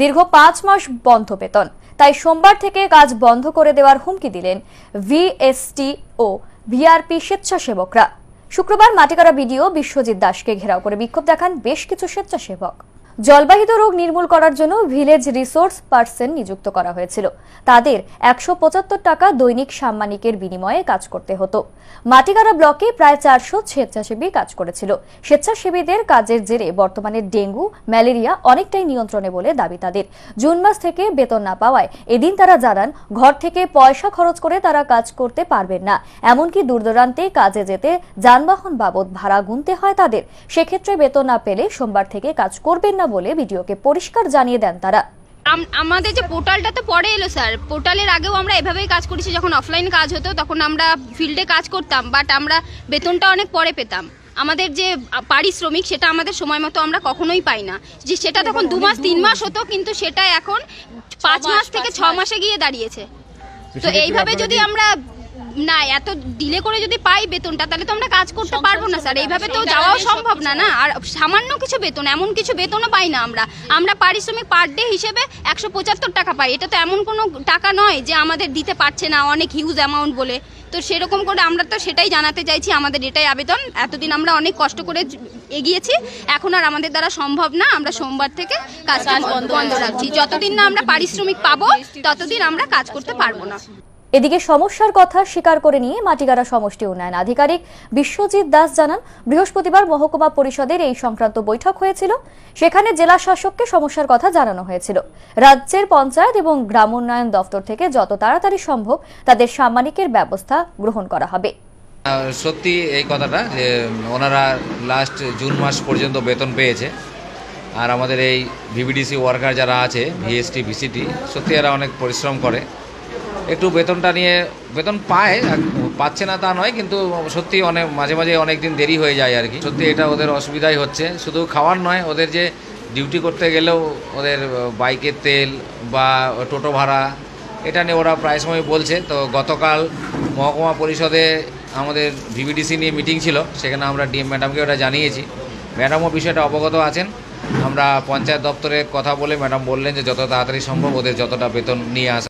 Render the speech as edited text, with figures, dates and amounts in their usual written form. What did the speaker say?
দীর্ঘ 5 মাস বন্ধ বেতন, তাই সোমবার থেকে কাজ বন্ধ করে দেওয়ার হুমকি দিলেন ভিএসটি ও ভিআরপি স্বেচ্ছাসেবকরা। শুক্রবার মাটিগাড়া বিডিও বিশ্বজিৎ দাসকে ঘেরাও করে বিক্ষোভ দেখান বেশ কিছু স্বেচ্ছাসেবক। জলবাহিত রোগ নির্মূল করার জন্য ভিলেজ রিসোর্স পার্সন নিযুক্ত করা হয়েছিল। তাদের 175 টাকা দৈনিক সাম্মানিকের বিনিময়ে কাজ করতে হতো। মাটিগাড়া ব্লকে প্রায় 400 স্বেচ্ছাসেবী কাজ করেছিল। স্বেচ্ছাসেবীদের কাজের জেরে বর্তমানে ডেঙ্গু, ম্যালেরিয়া অনেকটাই নিয়ন্ত্রণে বলে দাবি তাদের। জুন মাস থেকে বেতন না পাওয়ায় এদিন তারা জানান ঘর থেকে পয়সা খরচ করে তারা কাজ করতে পারবেন না। এমনকি দূরদূরান্তে কাজে যেতে যানবাহন বাবদ ভাড়া গুনতে হয় তাদের। সেক্ষেত্রে বেতন না পেলে সোমবার থেকে কাজ করবেন না বলে ভিডিওকে পরিষ্কার জানিয়ে দেন তারা। আমাদের যে পোর্টালটা তো পরে এলো স্যার, পোর্টালের আগেও আমরা এভাবেই কাজ করেছি। যখন অফলাইন কাজ হতো তখন আমরা ফিল্ডে কাজ করতাম, বাট আমরা বেতনটা অনেক পরে পেতাম। আমাদের যে পারিশ্রমিক সেটা আমাদের সময় মতো আমরা কখনোই পাই না। যে সেটা তখন 2 মাস 3 মাস হতো, কিন্তু সেটা এখন 5 মাস থেকে 6 মাসে গিয়ে দাঁড়িয়েছে। তো এইভাবে যদি আমরা না এত ডিলে করে যদি পাই বেতনটা, তাহলে তো আমরা কাজ করতে পারবো না স্যার। এইভাবে তো যাওয়াও সম্ভব না। না আর সামান্য কিছু বেতন, এমন কিছু বেতনও পাই না আমরা পারিশ্রমিক পার ডে হিসেবে 175 টাকা পাই। এটা তো এমন কোনো টাকা নয় যে আমাদের দিতে পারছে না অনেক হিউজ অ্যামাউন্ট বলে। তো সেরকম করে আমরা তো সেটাই জানাতে চাইছি, আমাদের এটাই আবেদন। এতদিন আমরা অনেক কষ্ট করে এগিয়েছি, এখন আর আমাদের দ্বারা সম্ভব না। আমরা সোমবার থেকে কাজটা বন্ধ রাখছি। যতদিন না আমরা পারিশ্রমিক পাবো ততদিন আমরা কাজ করতে পারবো না। এদিকে সমস্যার কথা স্বীকার করে নিয়ে মাটিগাড়া সমষ্টি উন্নয়ন আধিকারিক বিশ্বজিৎ দাস জানান, বৃহস্পতিবার মহকুমা পরিষদের এই সংক্রান্ত বৈঠক হয়েছিল। সেখানে জেলা শাসককে সমস্যার কথা জানানো হয়েছিল। রাজ্যের পঞ্চায়েত এবং গ্রাম উন্নয়ন দপ্তর থেকে যত তাড়াতাড়ি সম্ভব তাদের সাম্মানিকের ব্যবস্থা গ্রহণ করা হবে। সত্যি এই কথাটা যে ওনারা লাস্ট জুন মাস পর্যন্ত বেতন পেয়েছে, আর আমাদের এই ভিভিডিসি ওয়ার্কার যারা আছে, ভিএসটি ভিসিটি, সত্যি এরা অনেক পরিশ্রম করে। একটু বেতনটা নিয়ে বেতন পাচ্ছে না তা নয়, কিন্তু সত্যি অনেক মাঝে মাঝে অনেক দিন দেরি হয়ে যায় আর কি। সত্যি এটা ওদের অসুবিধাই হচ্ছে। শুধু খাওয়ার নয়, ওদের যে ডিউটি করতে গেলেও ওদের বাইকের তেল বা টোটো ভাড়া, এটা নিয়ে ওরা প্রায় সময় বলছে। তো গতকাল মহকুমা পরিষদে আমাদের ভিভিডিসি নিয়ে মিটিং ছিল, সেখানে আমরা ডিএম ম্যাডামকে ওটা জানিয়েছি। ম্যাডামও বিষয়টা অবগত আছেন। আমরা পঞ্চায়েত দপ্তরে কথা বলে ম্যাডাম বললেন যে যত তাড়াতাড়ি সম্ভব ওদের যতটা বেতন নিয়ে আসা